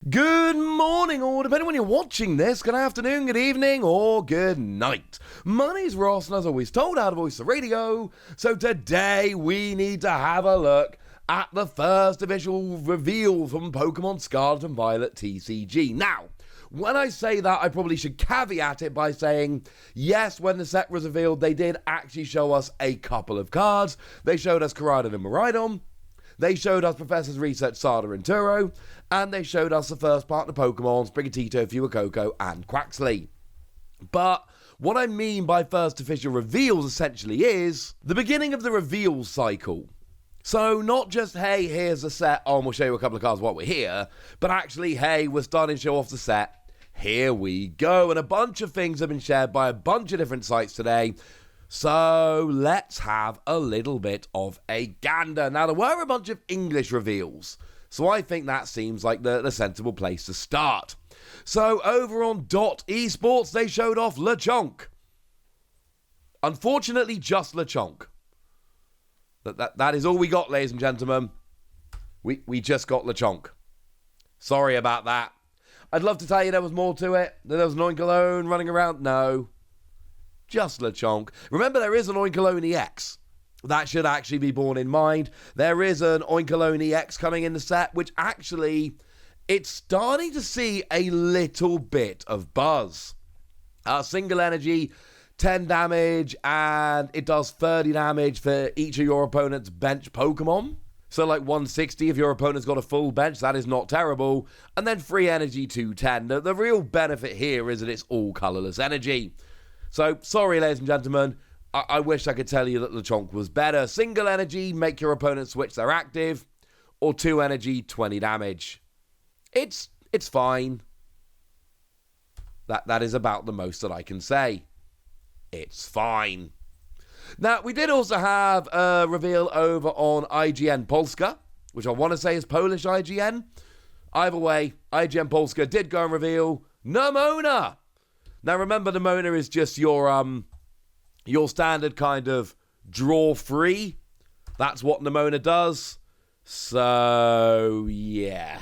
Good morning, or depending when you're watching this, good afternoon, good evening, or good night. My name's Ross, and as always told, how to voice the radio. So today we need to have a look at the first official reveal from Pokémon Scarlet and Violet TCG. Now, when I say that, I probably should caveat it by saying, yes, when the set was revealed, they did actually show us a couple of cards. They showed us Koraidon and Miraidon. They showed us Professor's Research Sada and Turo, and they showed us the first partner Pokemon, Sprigatito, Fuecoco, and Quaxley. But what I mean by first official reveals essentially is the beginning of the reveal cycle. So not just, hey, here's the set, oh, and we'll show you a couple of cards while we're here, but actually, hey, we're starting to show off the set, here we go. And a bunch of things have been shared by a bunch of different sites today. So let's have a little bit of a gander. Now, there were a bunch of English reveals, so I think that seems like the sensible place to start. So over on .esports, they showed off Chonk. Unfortunately, just Chonk. That is all we got, ladies and gentlemen. We just got Chonk. Sorry about that. I'd love to tell you there was more to it, that there was an Oinkologne running around. No. Just Chonk. Remember, there is an Oinkologne EX. That should actually be borne in mind. There is an Oinkologne EX coming in the set, which actually, it's starting to see a little bit of buzz. Single energy, 10 damage, and it does 30 damage for each of your opponent's bench Pokemon. So like 160 if your opponent's got a full bench, that is not terrible. And then free energy 210. The real benefit here is that it's all colorless energy. So, sorry, ladies and gentlemen, I wish I could tell you that Chonk was better. Single energy, make your opponent switch their active, or 2 energy, 20 damage. It's fine. That is about the most that I can say. It's fine. Now, we did also have a reveal over on IGN Polska, which I want to say is Polish IGN. Either way, IGN Polska did go and reveal Nimona. Now, remember, Nimona is just your standard kind of draw free. That's what Nimona does. So, yeah.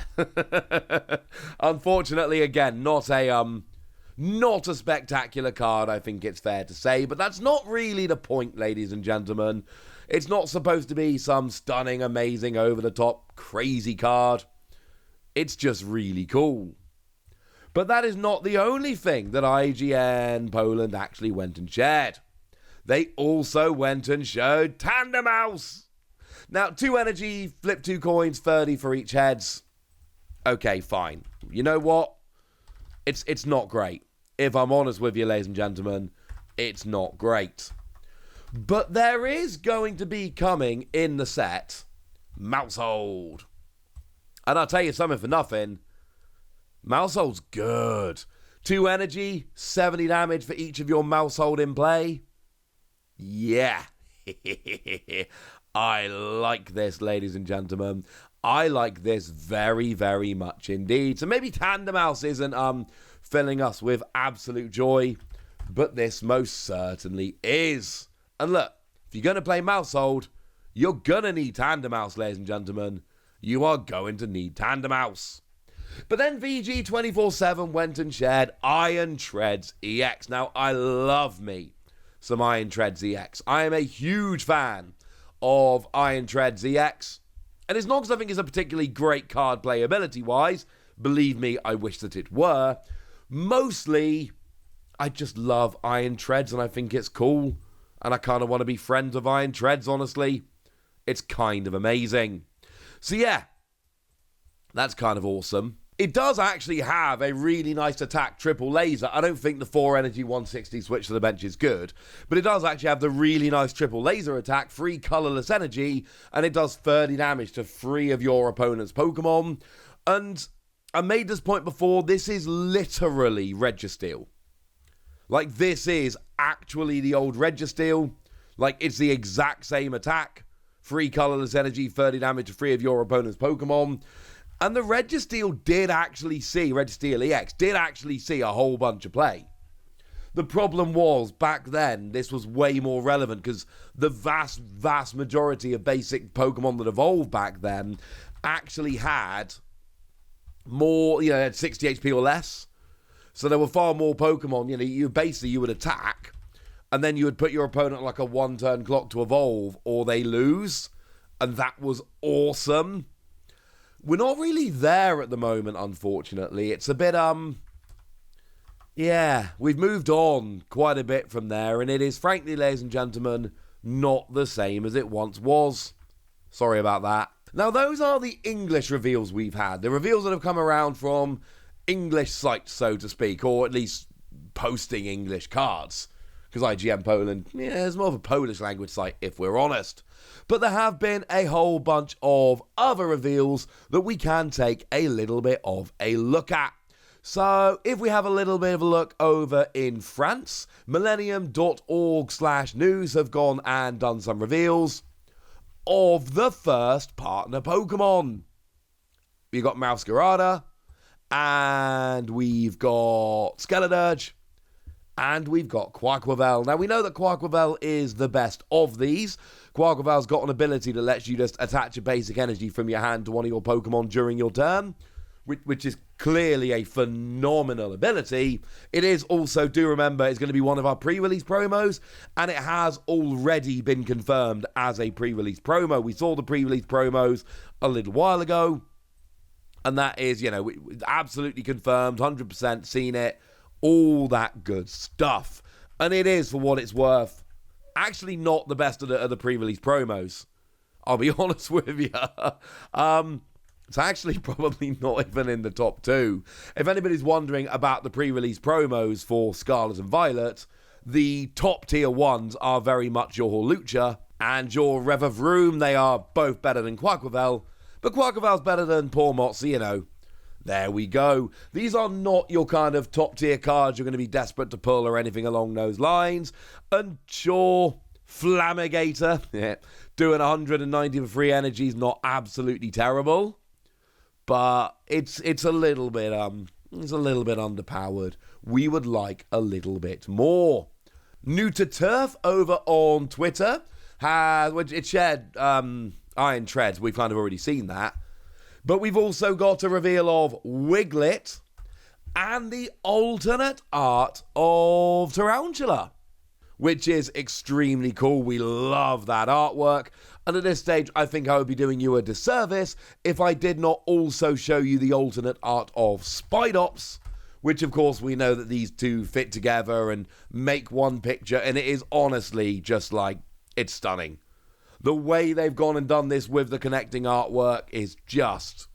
Unfortunately, again, not a spectacular card, I think it's fair to say. But that's not really the point, ladies and gentlemen. It's not supposed to be some stunning, amazing, over-the-top, crazy card. It's just really cool. But that is not the only thing that IGN Poland actually went and shared. They also went and showed Tandemaus. Now, 2 energy, flip 2 coins, 30 for each heads. Okay, fine. You know what? It's not great. If I'm honest with you, ladies and gentlemen, it's not great. But there is going to be coming in the set Maushold. And I'll tell you something for nothing. Maushold's good. 2 energy, 70 damage for each of your Maushold in play. Yeah. I like this, ladies and gentlemen. I like this very, very much indeed. So maybe Tandemaus isn't filling us with absolute joy, but this most certainly is. And look, if you're going to play Maushold, you're going to need Tandemaus, ladies and gentlemen. You are going to need Tandemaus. But then VG247 went and shared Iron Treads EX. Now, I love me some Iron Treads EX. I am a huge fan of Iron Treads EX. And it's not because I think it's a particularly great card playability-wise. Believe me, I wish that it were. Mostly, I just love Iron Treads and I think it's cool. And I kind of want to be friends with Iron Treads, honestly. It's kind of amazing. So yeah, that's kind of awesome. It does actually have a really nice attack triple laser. I don't think the 4 energy 160 switch to the bench is good, but it does actually have the really nice triple laser attack, 3 colorless energy, and it does 30 damage to 3 of your opponent's Pokemon. And I made this point before, this is literally Registeel. Like, this is actually the old Registeel. Like, it's the exact same attack. 3 colorless energy, 30 damage to 3 of your opponent's Pokemon. And the Registeel Registeel EX did actually see a whole bunch of play. The problem was, back then, this was way more relevant because the vast majority of basic Pokemon that evolved back then actually had more, had 60 HP or less. So there were far more Pokemon. You would attack, and then you would put your opponent on like a 1-turn clock to evolve, or they lose. And that was awesome. We're not really there at the moment, unfortunately. It's a bit, we've moved on quite a bit from there, and it is, frankly, ladies and gentlemen, not the same as it once was. Sorry about that. Now, those are the English reveals we've had. The reveals that have come around from English sites, so to speak, or at least posting English cards. Because IGN Poland, it's more of a Polish language site, if we're honest. But there have been a whole bunch of other reveals that we can take a little bit of a look at. So, if we have a little bit of a look over in France, millennium.org/news have gone and done some reveals of the first partner Pokemon. We've got Mouscarada, and we've got Skeledirge, and we've got Quaquavel. Now, we know that Quaquavel is the best of these. Quaquavel's got an ability that lets you just attach a basic energy from your hand to one of your Pokemon during your turn, which is clearly a phenomenal ability. It is also, do remember, it's going to be one of our pre-release promos, and it has already been confirmed as a pre-release promo. We saw the pre-release promos a little while ago, and that is, absolutely confirmed, 100% seen it, all that good stuff. And it is, for what it's worth, actually not the best of the pre-release promos. I'll be honest with you. It's actually probably not even in the top 2. If anybody's wondering about the pre-release promos for Scarlet and Violet, the top tier ones are very much your Hawlucha and your Revavroom. They are both better than Quaquavel, but Quaquavel's better than Pawmot, so there we go. These are not your kind of top tier cards you're going to be desperate to pull or anything along those lines. And sure, Flamigator, doing 190 for free energy is not absolutely terrible. But it's a little bit underpowered. We would like a little bit more. New to Turf over on Twitter it shared Iron Treads. We've kind of already seen that, but we've also got a reveal of Wiglet and the alternate art of Tarantula, which is extremely cool. We love that artwork. And at this stage, I think I would be doing you a disservice if I did not also show you the alternate art of Spidops, which, of course, we know that these two fit together and make one picture. And it is honestly just it's stunning. The way they've gone and done this with the connecting artwork is just,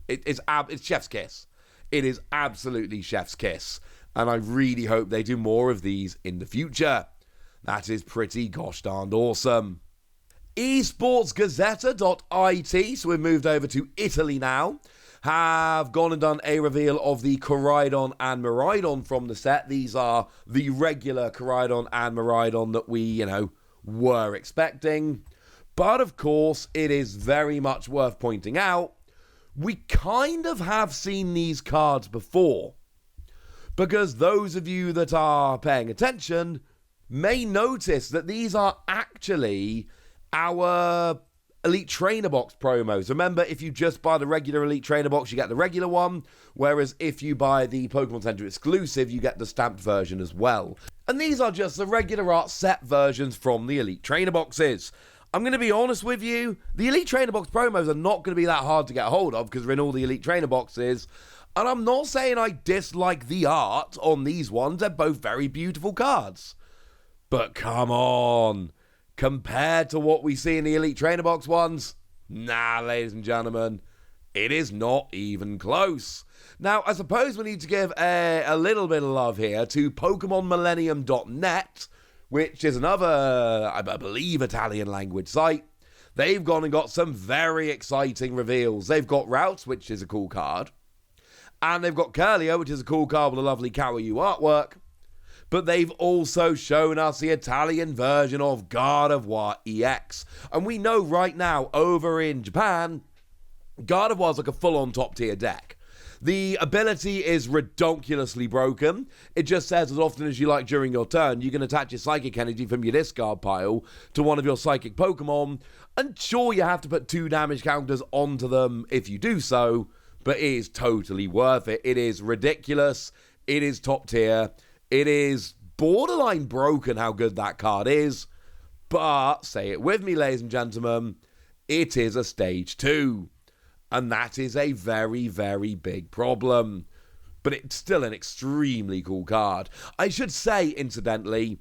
it's chef's kiss. It is absolutely chef's kiss. And I really hope they do more of these in the future. That is pretty gosh darned awesome. eSportsGazzetta.it, so we've moved over to Italy now, have gone and done a reveal of the Coridon and Miraidon from the set. These are the regular Coridon and Miraidon that we, were expecting. But, of course, it is very much worth pointing out, we kind of have seen these cards before. Because those of you that are paying attention may notice that these are actually our Elite Trainer Box promos. Remember, if you just buy the regular Elite Trainer Box, you get the regular one, whereas if you buy the Pokemon Center exclusive, you get the stamped version as well. And these are just the regular art set versions from the Elite Trainer Boxes. I'm going to be honest with you, the Elite Trainer Box promos are not going to be that hard to get a hold of because they're in all the Elite Trainer Boxes. And I'm not saying I dislike the art on these ones, they're both very beautiful cards. But come on, compared to what we see in the Elite Trainer Box ones, nah, ladies and gentlemen, it is not even close. Now, I suppose we need to give a little bit of love here to PokemonMillennium.net, which is another, I believe, Italian language site. They've gone and got some very exciting reveals. They've got Routes, which is a cool card, and they've got Curlier, which is a cool card with a lovely Kawaii artwork. But they've also shown us the Italian version of Gardevoir EX. And we know right now, over in Japan, Gardevoir's like a full-on top-tier deck. The ability is redonkulously broken. It just says as often as you like during your turn, you can attach your Psychic Energy from your discard pile to one of your Psychic Pokemon. And sure, you have to put 2 damage counters onto them if you do so, but it is totally worth it. It is ridiculous. It is top tier. It is borderline broken how good that card is. But, say it with me, ladies and gentlemen, it is a stage 2. And that is a very, very big problem. But it's still an extremely cool card. I should say, incidentally,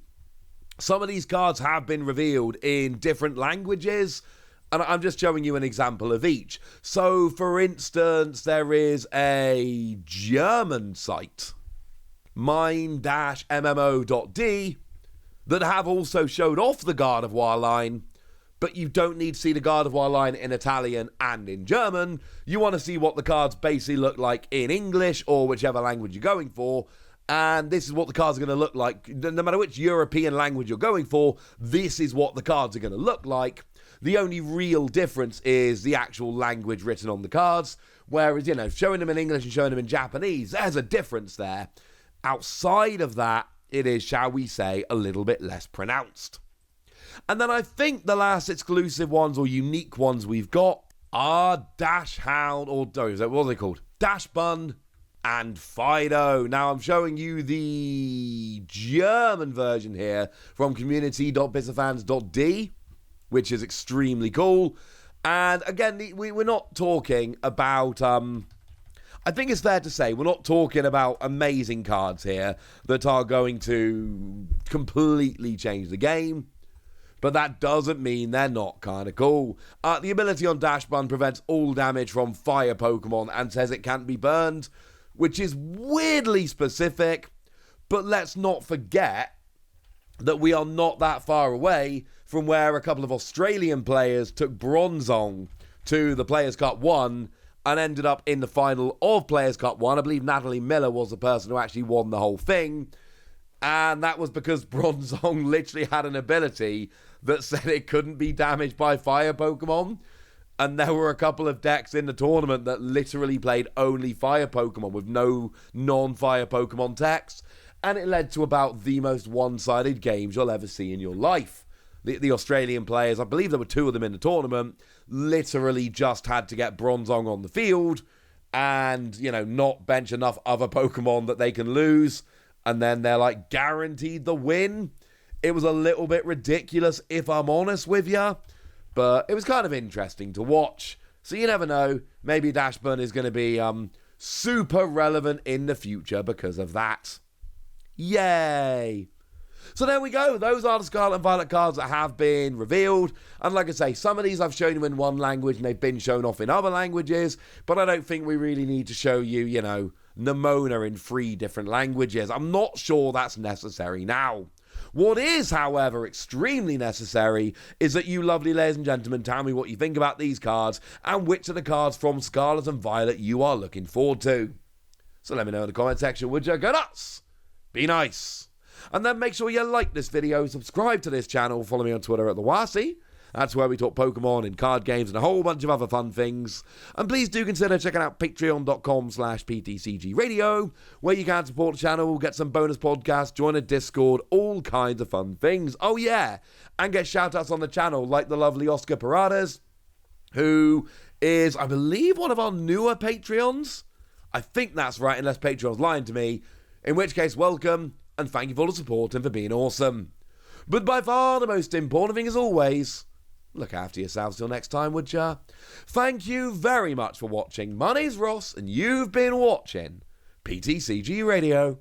some of these cards have been revealed in different languages. And I'm just showing you an example of each. So, for instance, there is a German site, mine-mmo.d, that have also showed off the Gardevoir line, but you don't need to see the Gardevoir line in Italian and in German. You want to see what the cards basically look like in English or whichever language you're going for, and this is what the cards are going to look like. No matter which European language you're going for, this is what the cards are going to look like. The only real difference is the actual language written on the cards, whereas, showing them in English and showing them in Japanese, there's a difference there. Outside of that, it is, shall we say, a little bit less pronounced. And then I think the last exclusive ones or unique ones we've got are Dash Hound, or what are they called? Dash Bun and Fido. Now I'm showing you the German version here from community.bizofans.d, which is extremely cool. And again, we're not talking about... I think it's fair to say we're not talking about amazing cards here that are going to completely change the game, but that doesn't mean they're not kind of cool. The ability on Dash Bun prevents all damage from fire Pokemon and says it can't be burned, which is weirdly specific, but let's not forget that we are not that far away from where a couple of Australian players took Bronzong to the Players' Cup 1 and ended up in the final of Players' Cup 1. I believe Natalie Miller was the person who actually won the whole thing. And that was because Bronzong literally had an ability that said it couldn't be damaged by fire Pokemon. And there were a couple of decks in the tournament that literally played only fire Pokemon with no non-fire Pokemon decks. And it led to about the most one-sided games you'll ever see in your life. The Australian players, I believe there were 2 of them in the tournament, literally just had to get Bronzong on the field and, not bench enough other Pokemon that they can lose. And then they're guaranteed the win. It was a little bit ridiculous, if I'm honest with you. But it was kind of interesting to watch. So you never know. Maybe Dash Bun is going to be super relevant in the future because of that. Yay! So there we go. Those are the Scarlet and Violet cards that have been revealed. And like I say, some of these I've shown you in one language and they've been shown off in other languages. But I don't think we really need to show you, Nimona in 3 different languages. I'm not sure that's necessary now. What is, however, extremely necessary is that you lovely ladies and gentlemen tell me what you think about these cards and which of the cards from Scarlet and Violet you are looking forward to. So let me know in the comment section, would you? Go nuts! Be nice! And then make sure you like this video, subscribe to this channel, follow me on Twitter at @TheWasi. That's where we talk Pokemon and card games and a whole bunch of other fun things. And please do consider checking out patreon.com/PTCGradio, where you can support the channel, get some bonus podcasts, join a Discord, all kinds of fun things. Oh yeah, and get shout-outs on the channel like the lovely Oscar Paradas, who is, I believe, one of our newer Patreons. I think that's right, unless Patreon's lying to me. In which case, welcome, and thank you for all the support and for being awesome. But by far the most important thing, as always, look after yourselves till next time, would ya? Thank you very much for watching. My name's Ross, and you've been watching PTCG Radio.